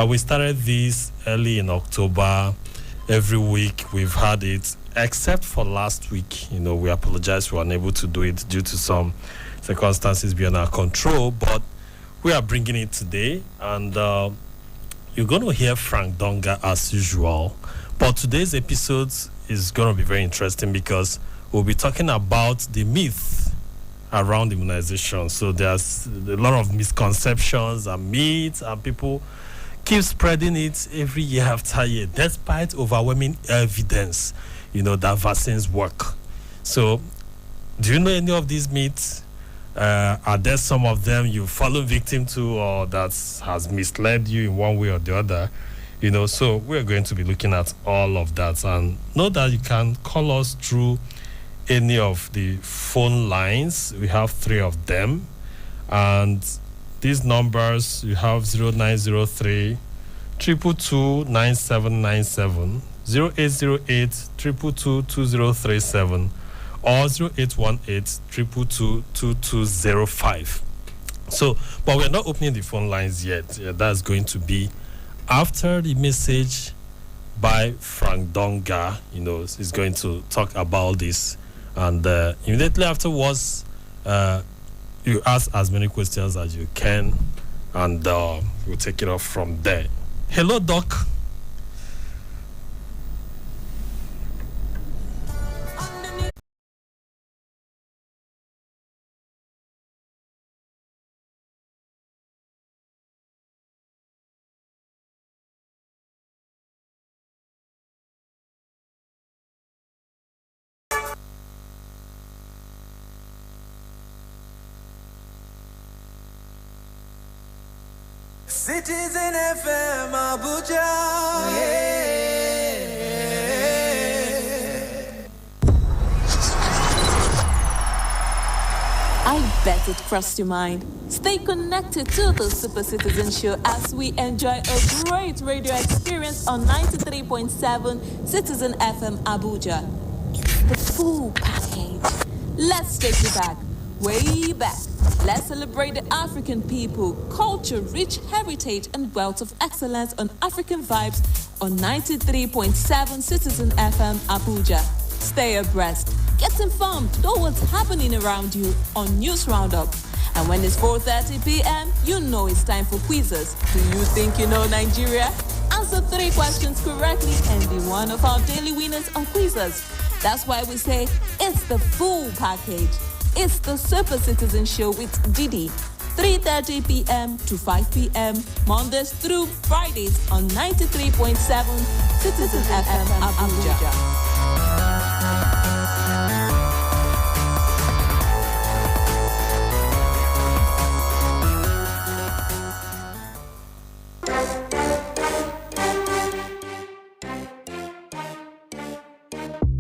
We started this early in October. Every week we've had it, except for last week. We apologize we were unable to do it due to some circumstances beyond our control, but we are bringing it today, and you're going to hear Frank Donga as usual. But today's episode is going to be very interesting because we'll be talking about the myth around immunization. So there's a lot of misconceptions and myths, and people keep spreading it every year after year, despite overwhelming evidence, that vaccines work. So, do you know any of these myths? Are there some of them you fallen victim to, or that has misled you in one way or the other? So we're going to be looking at all of that, and know that you can call us through any of the phone lines. We have 3 of them, and these numbers, you have 0903 222 9797, 0808 222 2037, or 0818 222 2205. So, but we're not opening the phone lines yet. That's going to be after the message by Frank Donga. He's going to talk about this, and immediately afterwards, you ask as many questions as you can, and we'll take it off from there. Hello, Doc. Citizen FM Abuja. I bet it crossed your mind. Stay connected to the Super Citizen Show as we enjoy a great radio experience on 93.7 Citizen FM Abuja. It's the full package. Let's take you back, way back. Let's celebrate the African people, culture, rich heritage, and wealth of excellence on African Vibes on 93.7 Citizen FM Abuja. Stay abreast. Get informed. Know what's happening around you on News Roundup. And when it's 4:30 p.m., you know it's time for quizzes. Do you think you know Nigeria? Answer 3 questions correctly and be one of our daily winners on quizzes. That's why we say it's the full package. It's the Super Citizen Show with Didi, 3:30 p.m. to 5 p.m. Mondays through Fridays on 93.7 Citizen FM Abuja.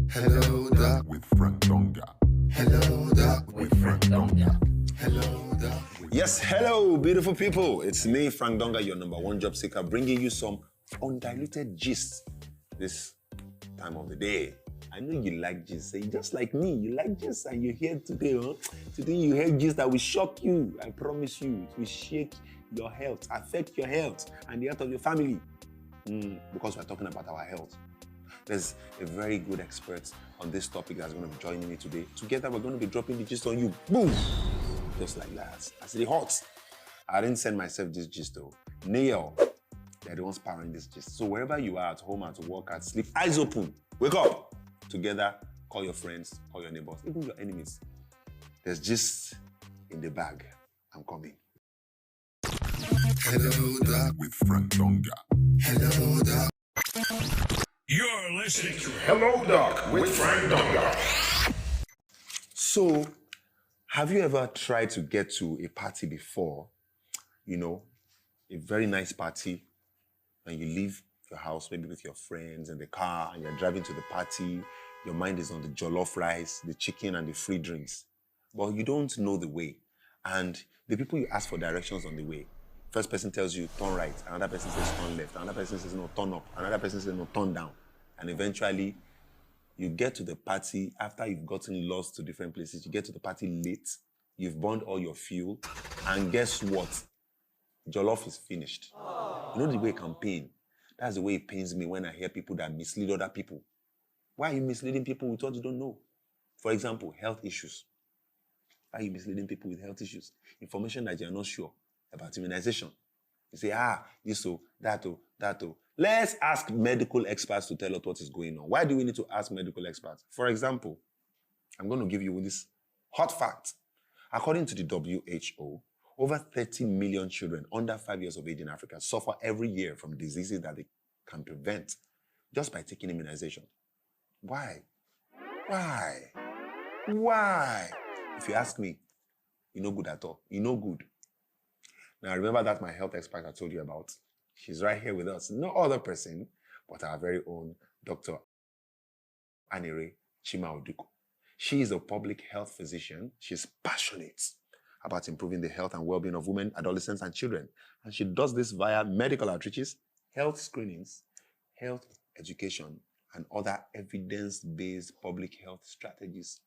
Hello, Doc with Frank Donga. Hello, Doc with Frank Donga. Hello, Doc. Yes, hello, beautiful people. It's me, Frank Donga, your number 1 job seeker, bringing you some undiluted gist this time of the day. I know you like gist. Just like me, you like gist, and you're here today. Today you heard gist that will shock you. I promise you, it will shake your health, affect your health, and the health of your family. Because we're talking about our health. There's a very good expert on this topic that's going to be joining me today. Together, we're going to be dropping the gist on you. Boom! Just like that. As it hot. I didn't send myself this gist though. Neil, they're the ones powering this gist. So wherever you are, at home, at work, at sleep, eyes open. Wake up. Together, call your friends, call your neighbors, even your enemies. There's gist in the bag. I'm coming. Hello, Doc with Frank Donga. Hello, Doc. You're listening to Hello Doc with Frank Donga. So, have you ever tried to get to a party before? A very nice party, and you leave your house maybe with your friends in the car, and you're driving to the party. Your mind is on the jollof rice, the chicken, and the free drinks. But you don't know the way. And the people you ask for directions on the way, first person tells you, turn right. Another person says, turn left. Another person says, no, turn up. Another person says, no, turn down. And eventually, you get to the party after you've gotten lost to different places. You get to the party late. You've burned all your fuel. And guess what? Jollof is finished. You know the way it can pain? That's the way it pains me when I hear people that mislead other people. Why are you misleading people with what you don't know? For example, health issues. Why are you misleading people with health issues? Information that you're not sure about immunization. You say, this, that, that. Let's ask medical experts to tell us what is going on. Why do we need to ask medical experts? For example, I'm going to give you this hot fact. According to the WHO, over 30 million children under 5 years of age in Africa suffer every year from diseases that they can prevent just by taking immunization. Why? If you ask me, you're no good at all. You're no good. Now, remember that my health expert I told you about? She's right here with us. No other person but our very own Dr. Anire Chimauduko. She is a public health physician. She's passionate about improving the health and well-being of women, adolescents, and children. And she does this via medical outreaches, health screenings, health education, and other evidence-based public health strategies.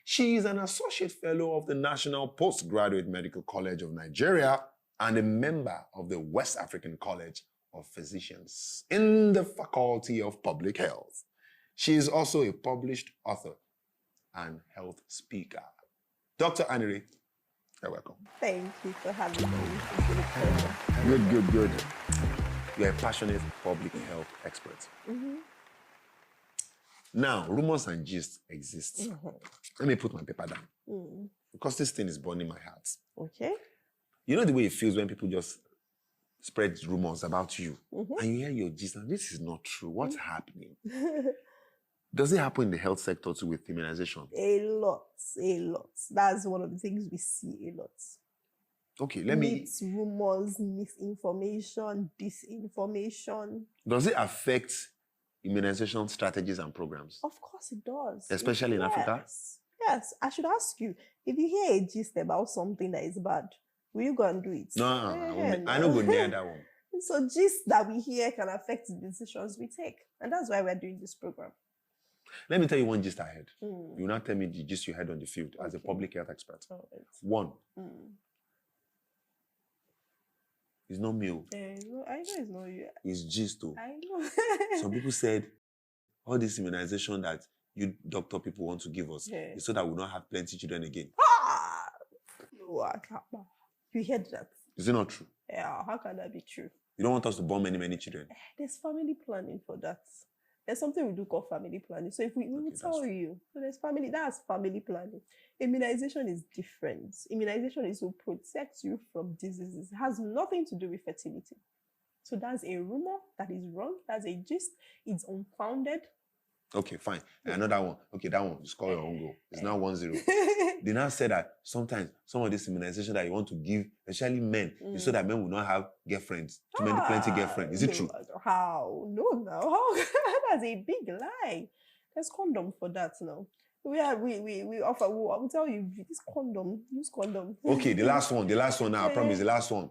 She is an associate fellow of the National Postgraduate Medical College of Nigeria and a member of the West African College of Physicians in the Faculty of Public Health. She is also a published author and health speaker. Dr. Anire, you're welcome. Thank you for having me. It's been a pleasure. Good. You're a passionate public health expert. Mm-hmm. Now, rumors and gist exist. Mm-hmm. Let me put my paper down. Because this thing is burning my heart. Okay. You know the way it feels when people just spread rumors about you and you hear your gist and this is not true. What's happening? Does it happen in the health sector too with immunization? A lot. That's one of the things we see a lot. Okay, rumors, misinformation, disinformation. Does it affect immunization strategies and programs? Of course it does. Especially in Africa? Yes. I should ask you, if you hear a gist about something that is bad, will you go and do it? No. I don't go near that one. So gist that we hear can affect the decisions we take. And that's why we're doing this program. Let me tell you one gist I heard. You will not tell me the gist you heard on the field as a public health expert. Right. One. It's not me. I know it's not you. It's gist too. I know. Some people said all this immunization that you doctor people want to give us is so that we'll not have plenty children again. No, I can't. You heard that? Is it not true? Yeah, how can that be true? You don't want us to born many children? There's family planning for that. There's something we do called family planning. So if we will tell you, so that's family planning. Immunization is different. Immunization is to protect you from diseases. It has nothing to do with fertility. So that's a rumor that is wrong. That's a gist. It's unfounded. Okay, fine. Another one. Okay, that one. You score your own goal. It's now 1-0. They now say that sometimes some of this immunization that you want to give, especially men, is so that men will not have girlfriends. Plenty girlfriends. Is it true? How? No. How? That's a big lie. There's condom for that now. We offer. I will tell you, this condom. Use condom. Okay, the last one now. I promise, the last one.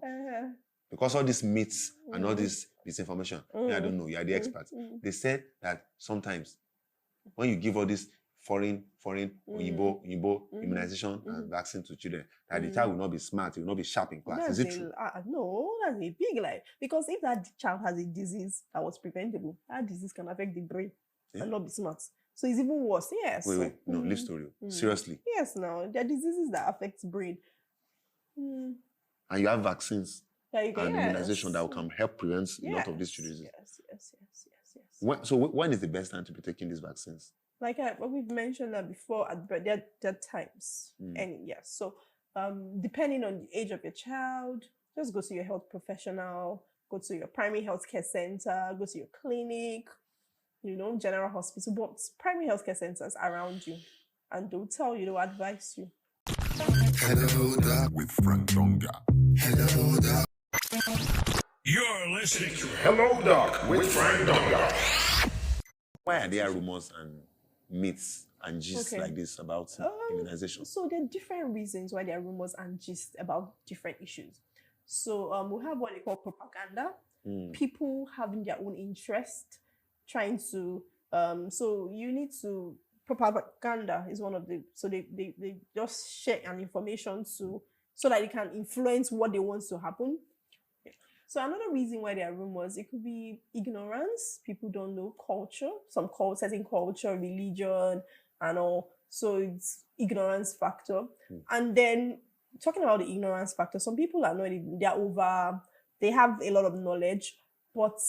Because all these myths and all this misinformation, I don't know. You are the expert. They said that sometimes when you give all this foreign Oyibo immunization and vaccine to children, that the child will not be smart, he will not be sharp in class. Is it true? No, that's a big lie. Because if that child has a disease that was preventable, that disease can affect the brain and not be smart. So it's even worse. Yes. Wait. No, leave story. Seriously. Yes, no. There are diseases that affect brain. And you have vaccines and immunization that can help prevent a lot of these diseases. Yes. When is the best time to be taking these vaccines? Like we've mentioned that before, there are times. So depending on the age of your child, just go to your health professional, go to your primary healthcare center, go to your clinic, general hospital, but primary healthcare centers around you, and they'll tell you, they'll advise you. Hello, Doc with Frank Donga. Hello, Doc. You're listening to Hello Doc with Frank Donga. Why are there rumors and myths and gists like this about immunization? So there are different reasons why there are rumors and gists about different issues. So we have what they call propaganda. People having their own interest, trying to so you need to propaganda is one of the they just share an information so that it can influence what they want to happen. So another reason why there are rumors, it could be ignorance. People don't know culture, certain culture, religion, and all. So it's ignorance factor. And then talking about the ignorance factor, some people are not even, they have a lot of knowledge, but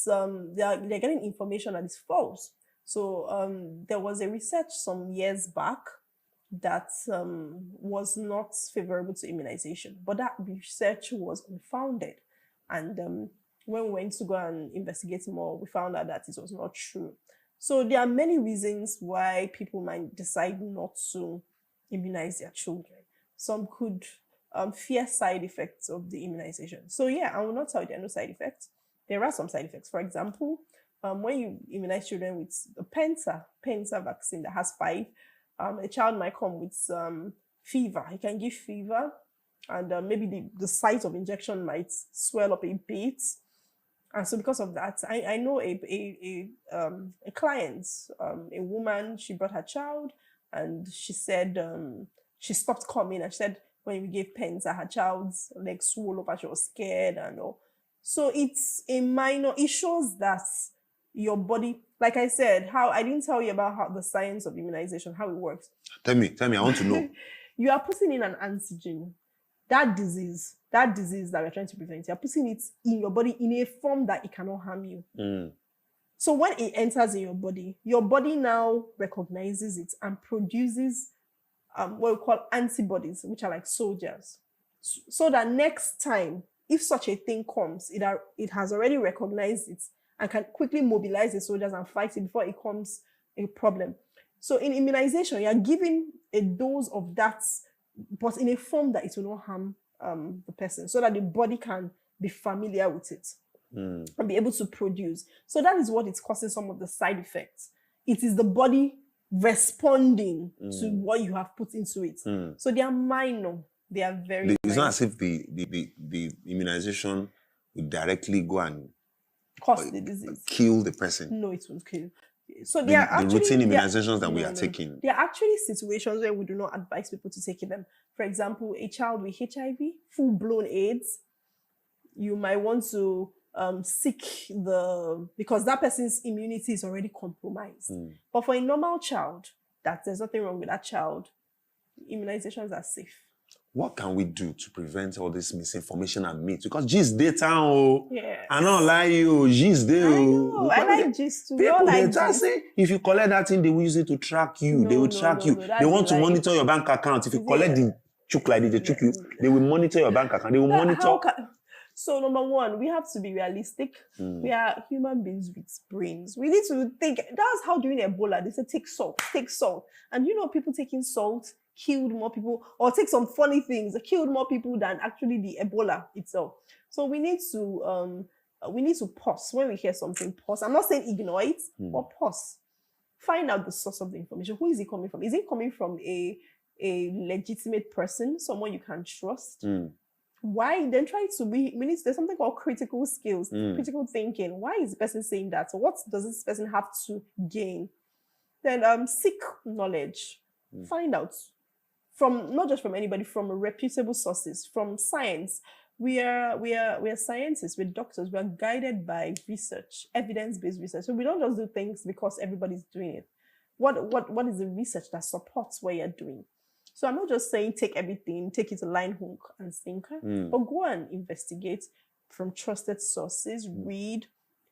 they're getting information that is false. So there was a research some years back that was not favorable to immunization, but that research was unfounded. And when we went to go and investigate more, we found out that it was not true. So there are many reasons why people might decide not to immunize their children. Some could fear side effects of the immunization. So yeah, I will not tell you there are no side effects. There are some side effects. For example, when you immunize children with the Penta vaccine that has 5, a child might come with fever. He can give fever, and maybe the site of injection might swell up a bit. And so because of that, I know a client, a woman, she brought her child, and she said she stopped coming, and she said when we gave Penta, her child's leg swelled up and she was scared and all. So it's a minor, it shows that your body, like I said, I didn't tell you about how the science of immunization, how it works. Tell me, I want to know. You are putting in an antigen. That disease that we're trying to prevent, you're putting it in your body in a form that it cannot harm you. So when it enters in your body now recognizes it and produces what we call antibodies, which are like soldiers. So that next time, if such a thing comes, it has already recognized it and can quickly mobilize the soldiers and fight it before it becomes a problem. So in immunization, you're giving a dose of that, but in a form that it will not harm the person, so that the body can be familiar with it and be able to produce. So that is what is causing some of the side effects. It is the body responding to what you have put into it. So they are minor. They are very It's not as if the immunization would directly go and cause the disease, kill the person. No, it won't kill. So there are actually routine immunizations that we are taking. There are actually situations where we do not advise people to take them. For example, a child with HIV, full-blown AIDS, you might want to seek because that person's immunity is already compromised. But for a normal child, there's nothing wrong with that child. Immunizations are safe. What can we do to prevent all this misinformation and myths? Because gist data, I don't lie you, gist day. I like gist too. People like say if you collect that thing, they will use it to track you. They will track you. They want to monitor your bank account. If you collect the chook like this, they chook you. They will monitor your bank account. They will monitor. So number one, we have to be realistic. We are human beings with brains. We need to think. That's how during Ebola, they said take salt. And people taking salt killed more people, or take some funny things, killed more people than actually the Ebola itself. So we need to pause when we hear something. Pause. I'm not saying ignore it, but pause. Find out the source of the information. Who is it coming from? Is it coming from a legitimate person, someone you can trust? Why? Then try to there's something called critical skills, critical thinking. Why is the person saying that? So what does this person have to gain? Then seek knowledge. Find out from not just from anybody, from reputable sources, from science. We are scientists, we're doctors, we are guided by research, evidence-based research. So we don't just do things because everybody's doing it. What is the research that supports what you're doing? So I'm not just saying take everything, take it to line, hook, and sinker, but go and investigate from trusted sources, read,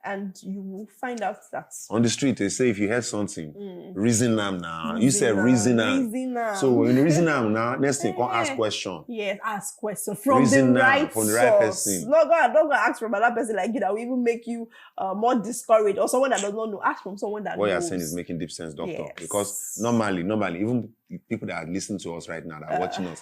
and you will find out that on the street they say if you heard something, reason them now. You said reason them. So when you reason them now, next thing come ask question. Yes, ask question from the right person. Don't go ask from another person like you that will even make you more discouraged, or someone that does not know. Ask from someone that knows. What you're saying is making deep sense, doctor. Yes. Because normally, even people that are listening to us right now, that are watching us,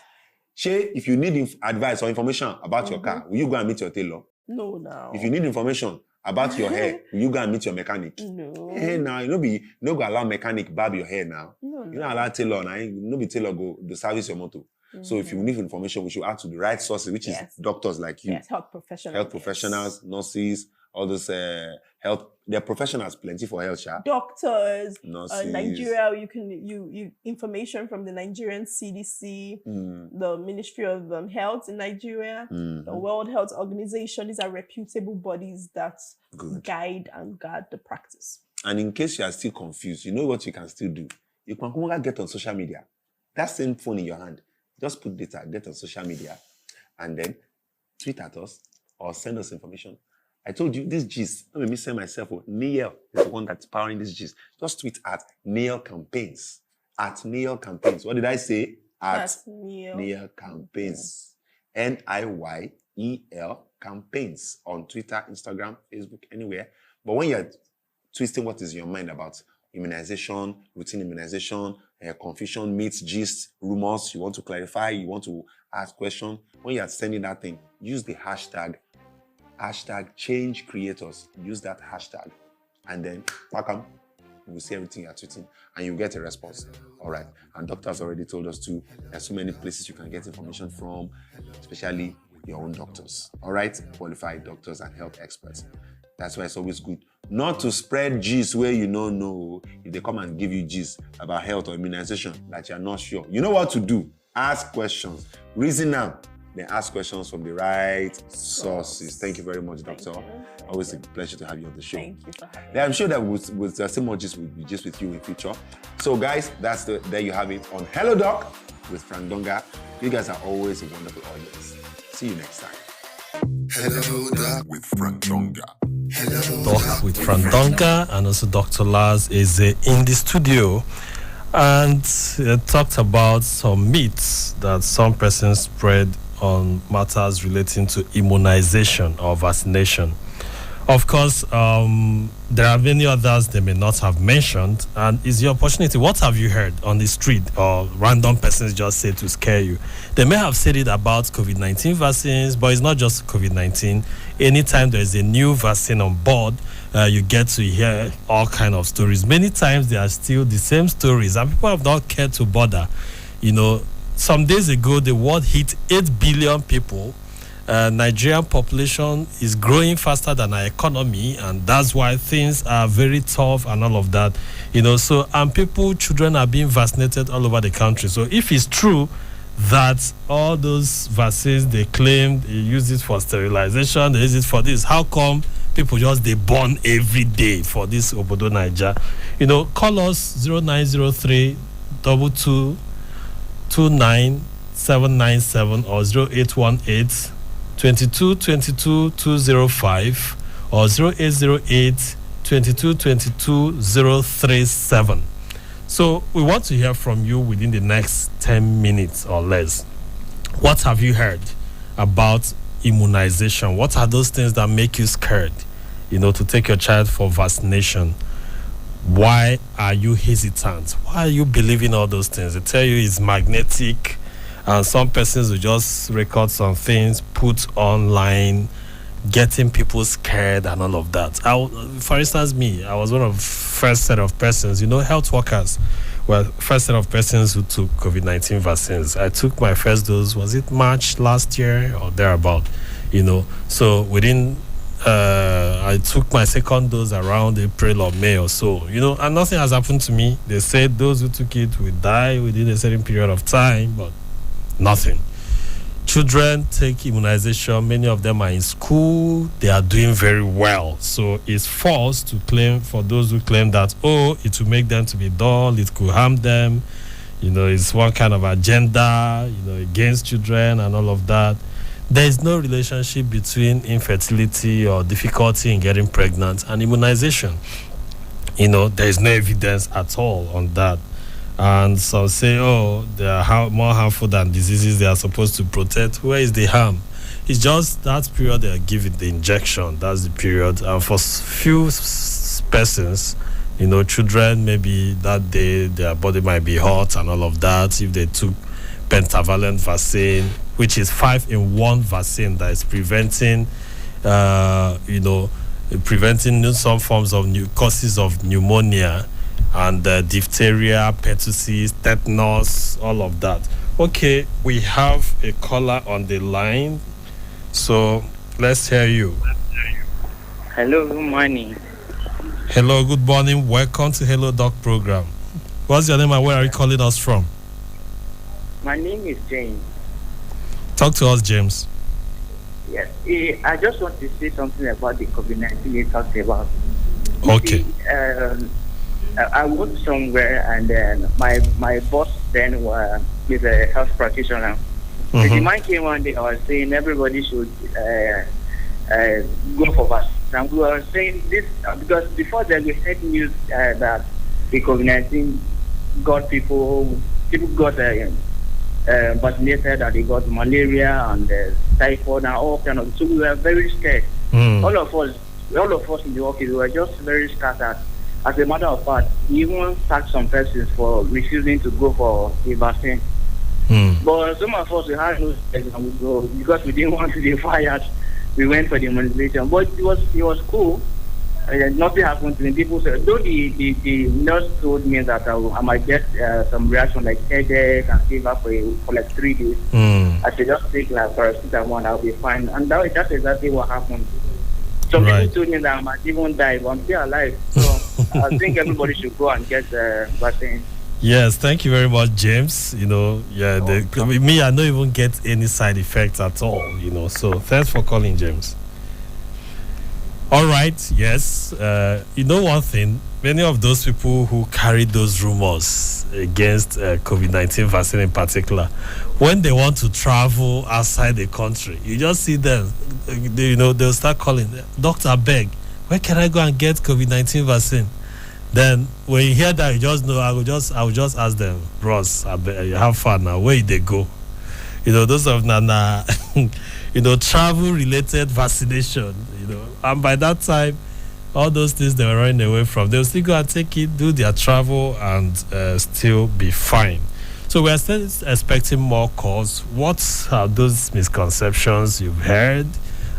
if you need advice or information about your car, will you go and meet your tailor? No. If you need information about your hair, will you go and meet your mechanic? No. Hey, now you no go allow mechanic barb your hair now. No. You don't allow tailor now. No be tailor go to service your motor. So if you need information, we should ask to the right sources, which is doctors like you. Yes, health professionals, nurses, all those health. There are professionals plenty for health, doctors, nurses. Nigeria. You information from the Nigerian CDC, the Ministry of Health in Nigeria, the World Health Organization. These are reputable bodies that guide and guard the practice. And in case you are still confused, you know what you can still do. You can get on social media. That same phone in your hand, just put data, get on social media, and then tweet at us or send us information. I told you this gist. Let me say myself. Neil is the one that's powering this gist. Just tweet at Neil Campaigns. At Neil Campaigns. What did I say? At Neil Campaigns. NIYEL Campaigns on Twitter, Instagram, Facebook, anywhere. But when you're twisting what is in your mind about immunization, routine immunization, confusion, myths, gist, rumors, you want to clarify, you want to ask questions, when you're sending that thing, use the hashtag change creators. Use that hashtag and then pack them. You will see everything you're tweeting and you get a response. All right. And doctors already told us too, there's so many places you can get information from, especially your own doctors. All right. Qualified doctors and health experts. That's why it's always good not to spread gist where you don't know. If they come and give you gist about health or immunization that you're not sure, you know what to do. Ask questions. Reason now. Then ask questions from the right sources. Thank you very much, Doctor. Always a pleasure to have you on the show. Thank you for having me. I'm sure that with some more gist, we'll be just with you in future. So, guys, there you have it on Hello Doc with Frank Donga. You guys are always a wonderful audience. See you next time. Hello Doc with Frank Donga. Doc with Frank Donga and also Dr. Laz Eze in the studio. And talked about some myths that some persons spread on matters relating to immunization or vaccination. Of course, there are many others they may not have mentioned, and it's your opportunity. What have you heard on the street or random persons just say to scare you? They may have said it about COVID-19 vaccines, but it's not just COVID-19. Anytime there is a new vaccine on board, you get to hear all kind of stories. Many times they are still the same stories, and people have not cared to bother. You know, some days ago, the world hit 8 billion people. Nigerian population is growing faster than our economy, and that's why things are very tough and all of that. You know, so, and children are being vaccinated all over the country. So if it's true that all those vaccines they claim they use it for sterilization, they use it for this, how come people just they born every day for this Obodo Naija? You know, call us 0903 22 29797 or 0818 22 22 205 or 0808 22 22 037. So we want to hear from you within the next 10 minutes or less. What have you heard about immunization? What are those things that make you scared, you know, to take your child for vaccination? Why are you hesitant? Why are you believing all those things? They tell you it's magnetic, and some persons will just record some things, put online, getting people scared and all of that. For instance, me, I was one of the first set of persons, you know, health workers were first set of persons who took COVID-19 vaccines. I took my first dose, was it March last year or thereabout, you know. So within I took my second dose around April or May or so, you know, and nothing has happened to me. They said those who took it will die within a certain period of time, but nothing. Children take immunization, many of them are in school, they are doing very well. So it's false to claim, for those who claim that, oh, it will make them to be dull, it could harm them, you know, it's one kind of agenda, you know, against children and all of that. There is no relationship between infertility or difficulty in getting pregnant and immunization. You know, there is no evidence at all on that. And some say, oh, they are more harmful than diseases they are supposed to protect. Where is the harm? It's just that period they are giving the injection. That's the period. And for few persons, you know, children, maybe that day their body might be hot and all of that. If they took pentavalent vaccine, which is 5-in-1 vaccine that is preventing, preventing some forms of new causes of pneumonia and diphtheria, pertussis, tetanus, all of that. Okay, we have a caller on the line, so let's hear you. Hello, good morning. Hello, good morning. Welcome to Hello Doc program. What's your name and where are you calling us from? My name is James. Talk to us, James. Yes, I just want to say something about the COVID-19 you talked about. Okay. I worked somewhere, and then my boss then is a health practitioner. So the man came one day. I was saying everybody should go for vaccine. And we were saying this because before that we had news that the COVID-19 got people got vaccinated, that they got malaria and typhoid and all kind of. So we were very scared. All of us in the office were just very scattered. As a matter of fact, we even sacked some persons for refusing to go for the vaccine. But some of us we had no choice and we go because we didn't want to be fired. We went for the immunization, but it was cool. Nothing happened to me. People said, though the nurse told me that I might get some reaction like headache and fever for like 3 days. I should just take like paracetamol and I'll be fine. And that's exactly what happened. Some people told me that I might even die, but I'm still alive. So I think everybody should go and get the vaccine. Yes, thank you very much, James. I don't even get any side effects at all, So thanks for calling, James. All right, yes. One thing, many of those people who carry those rumors against COVID-19 vaccine in particular, when they want to travel outside the country, you just see them, they'll start calling, Dr. Beg, where can I go and get COVID-19 vaccine? Then when you hear that, you just know I will just ask them, bros, have fun now. Where they go? Those of Nana, travel related vaccination, and by that time, all those things they were running away from, they'll still go and take it, do their travel, and still be fine. So we are still expecting more calls. What are those misconceptions you've heard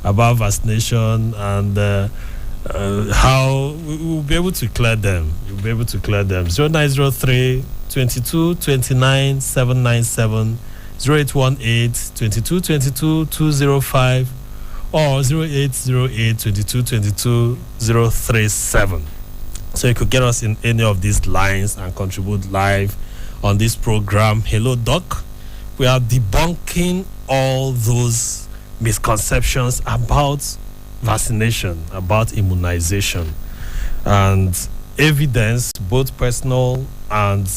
about vaccination and how we will be able to clear them? You'll be able to clear them. 0903 22 29 797, 0818 22 22 205, or 0808 22 22 037. So you could get us in any of these lines and contribute live on this program. Hello, Doc. We are debunking all those misconceptions about vaccination, about immunization, and evidence, both personal and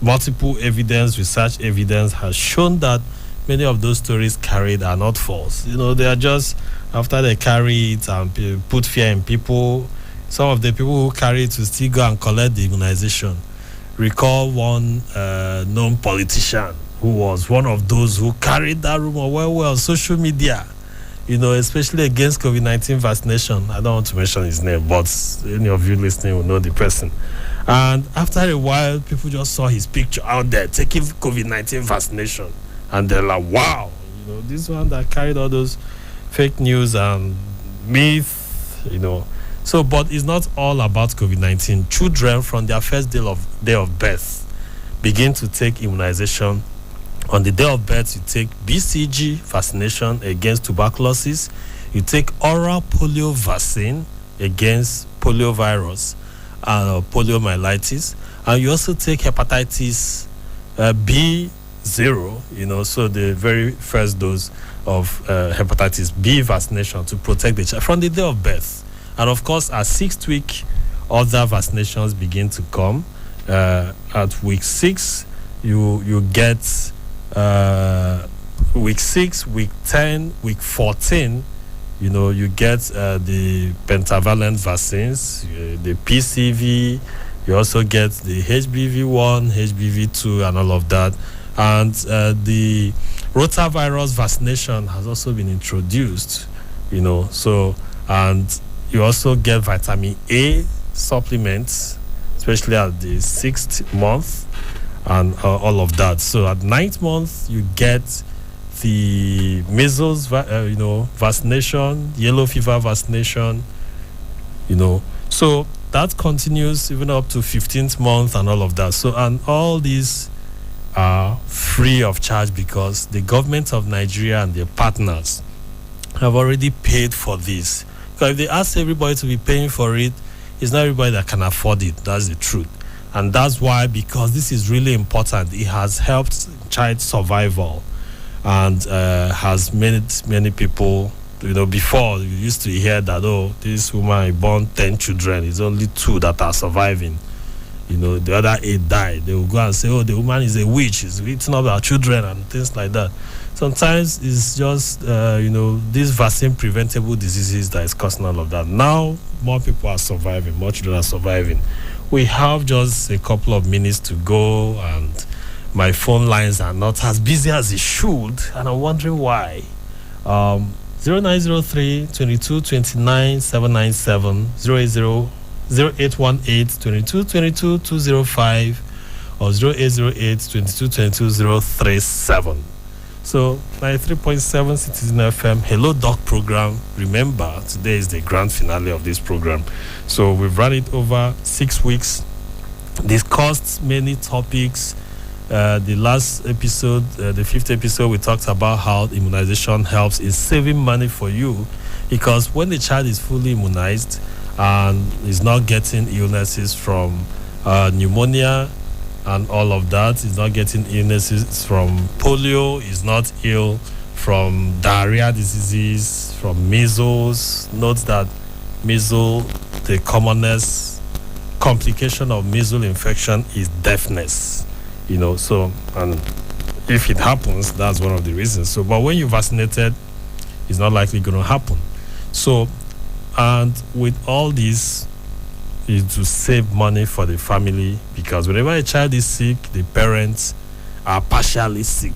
multiple evidence, research evidence, has shown that many of those stories carried are not false. They are just after they carry it and put fear in people. Some of the people who carry it will still go and collect the immunization. Recall one known politician who was one of those who carried that rumor well on social media, especially against COVID-19 vaccination. I don't want to mention his name, but any of you listening will know the person. And after a while, people just saw his picture out there taking COVID-19 vaccination. And they're like, wow, this one that carried all those fake news and myth, So, but it's not all about COVID-19. Children from their first day of birth begin to take immunization. On the day of birth, you take BCG vaccination against tuberculosis. You take oral polio vaccine against poliovirus and poliomyelitis. And you also take hepatitis B0, so the very first dose of hepatitis B vaccination to protect the child from the day of birth. And of course, at 6th week, other vaccinations begin to come. At week 6, you get week 6, week 10, week 14, you get the pentavalent vaccines, the PCV, you also get the HBV1, HBV2, and all of that. And the rotavirus vaccination has also been introduced, and you also get vitamin A supplements, especially at the 6th month, and all of that. So at 9th month, you get the measles, vaccination, yellow fever vaccination, So that continues even up to 15th month and all of that. So, and all these are free of charge because the government of Nigeria and their partners have already paid for this. Because if they ask everybody to be paying for it, it's not everybody that can afford it. That's the truth. And that's why, because this is really important, it has helped child survival and has made many people, before you used to hear that, oh, this woman born 10 children, it's only 2 that are surviving. The other 8 died. They will go and say, oh, the woman is a witch, she's eating up our children and things like that. Sometimes it's just, these vaccine preventable diseases that is causing all of that. Now, more people are surviving, more children are surviving. We have just a couple of minutes to go, and my phone lines are not as busy as it should, and I'm wondering why. 0903 22 29 797 080 0818 22 22 205 or 0808 22 22 037. So 93.7 Citizen FM Hello Doc program. Remember, today is the grand finale of this program. So we've run it over 6 weeks, discussed many topics. The last episode, the 5th episode, we talked about how immunization helps in saving money for you, because when the child is fully immunized and is not getting illnesses from pneumonia and all of that, is not getting illnesses from polio, is not ill from diarrhea diseases, from measles. Note that measles, the commonest complication of measles infection is deafness. So, and if it happens, that's one of the reasons. So, but when you're vaccinated, it's not likely going to happen. So, and with all this, is to save money for the family, because whenever a child is sick, the parents are partially sick.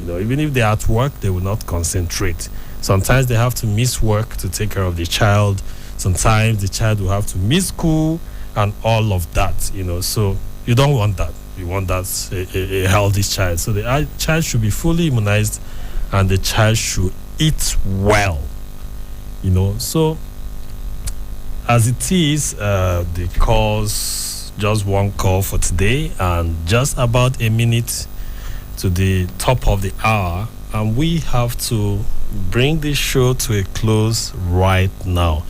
Even if they're at work, they will not concentrate. Sometimes they have to miss work to take care of the child. Sometimes the child will have to miss school and all of that. So you don't want that. You want that a healthy child. So the child should be fully immunized, and the child should eat well. So as it is, the calls, just one call for today, and just about a minute to the top of the hour, and we have to bring this show to a close right now.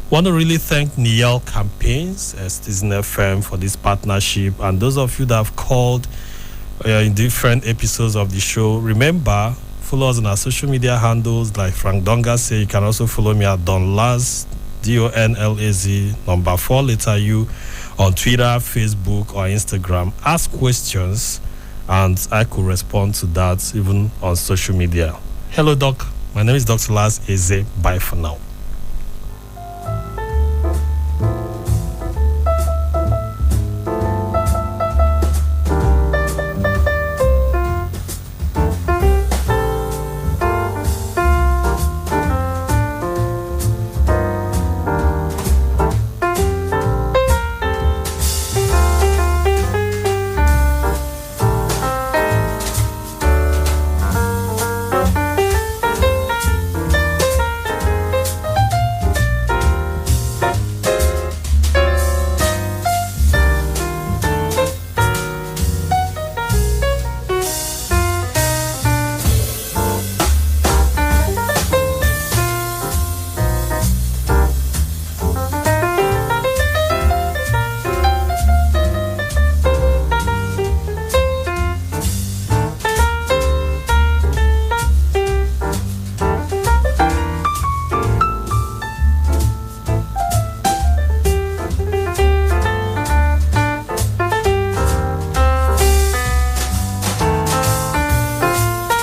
Want to really thank Niel Campaigns, Citizen FM, for this partnership, and those of you that have called in different episodes of the show. Remember, follow us on our social media handles, like Frank Donga say. You can also follow me at Don Laz, DONLAZ, number 4 letter U, on Twitter, Facebook, or Instagram. Ask questions, and I could respond to that even on social media. Hello, Doc. My name is Dr. Laz Eze. Bye for now.